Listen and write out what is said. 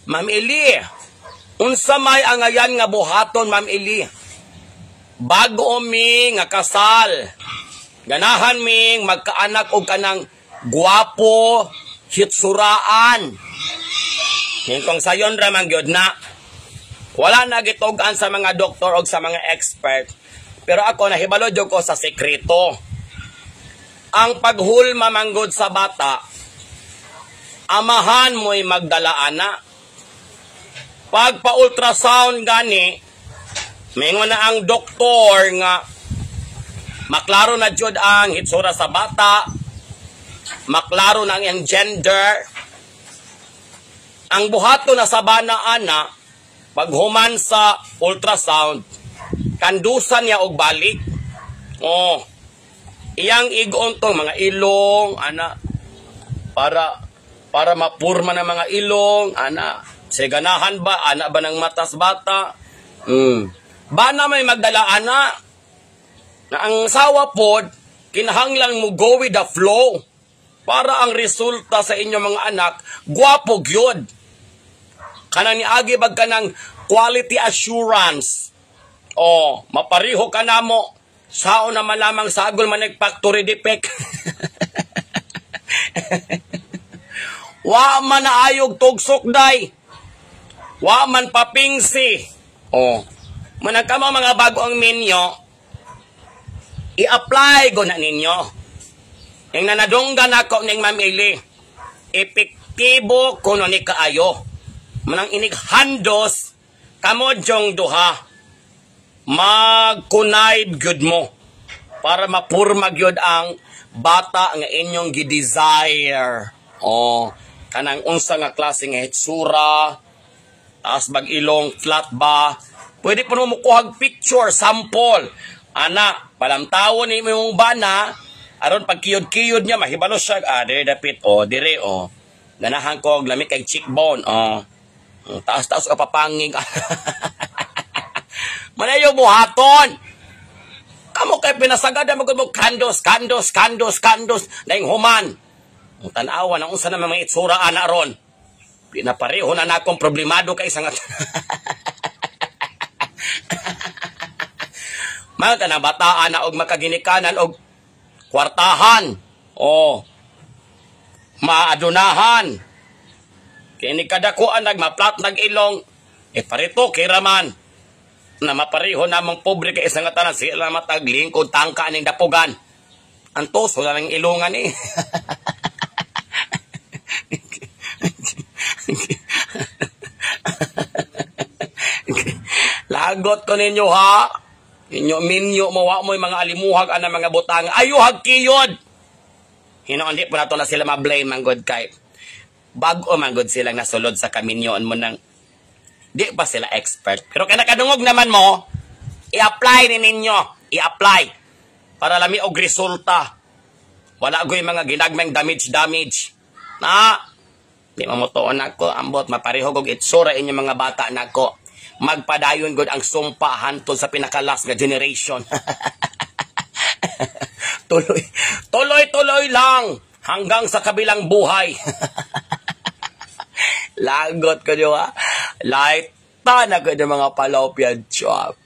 Ma'am Eli, unsa may angayan nga buhaton, Ma'am Eli? Bago mi nga kasal, ganahan ming magkaanak og kanang guwapo, hitsuraan. Kung sayon ra man gyud na. Wala na gitugan sa mga doktor o sa mga expert. Pero ako nahibalo jud ko sa sekreto. Ang paghulma manggod sa bata, amahan mo'y magdala ana. Pag pa-ultrasound gani, mingon na ang doktor nga maklaro na jud ang hitsura sa bata, maklaro na ang gender. Ang buhato na sa bana ana, pag human sa ultrasound, kandusan niya og balik. Oh, iyang igon tong mga ilong ana para mapurma ng mga ilong ana. Siganahan ba ana ba ng matas bata? Bana may magdala ana. Na ang sawa pod kinahanglan mo go with the flow para ang resulta sa inyong mga anak gwapo gyud. Kanang niagi bag kanang quality assurance. Oh, mapariho ka na mo. Sao na malamang sagol man factory defect. Wa man naayog tugsok day. Wa man papingsi. Oh, managkama mga bago ang menyo, i-apply go na ninyo. Yung nanadunggan ako ng Ma'am Eli, epektibo kuno ni kaayo. Manang inig handos, kamodyong duha, mag-connive gyud mo para mapurma gyud ang bata nga inyong gi-desire. Oh, kanang unsa nga klase nga hitsura, taas bag ilong, flat ba, pwede po mo mukuhag picture, sample. Ana, palamtawon ni mong bana, aron pag kiyod-kiyod niya, mahibalo siya, dire dapit, dire, ganahan ko, lamig kay cheekbone, taas-taas ka papanging. Manayo buhaton. Kamo kay pinasagada magud mo kandos, daing human. Ang tanawan, ang unsa na mga itsura ana ron. Pinapareho na akong problemado kay isang mga na bataan na og makaginikanan og kwartahan maadunahan kini kadakuan nagmaplat nag-ilong parito kiraman na mapareho namang pobre kay isang tanan sila matagling kung tangka ning dapugan ang toso na ng ilungan Lagot ko ninyo ha. Inyo minyo mawa mo yung mga alimuhag ana mga butang. Ayuhag kiyod. Hinoon po na to na sila ma-blame ang good kay. Bago man good silang nasulod sa kaminyoon mo nang di pa sila expert. Pero kaya nakadungog naman mo, i-apply ni ninyo. I-apply. Para lami og resulta. Wala ko yung mga ginagmang damage. Na, di mamutuon ako. Ambot, mapareho kong itsura inyong mga bata na ko. Magpadayon god ang sumpa hantod sa pinakalas nga generation. tuloy lang hanggang sa kabilang buhay. Lagot ko diwa. Light ta na ko mga palopyan chop.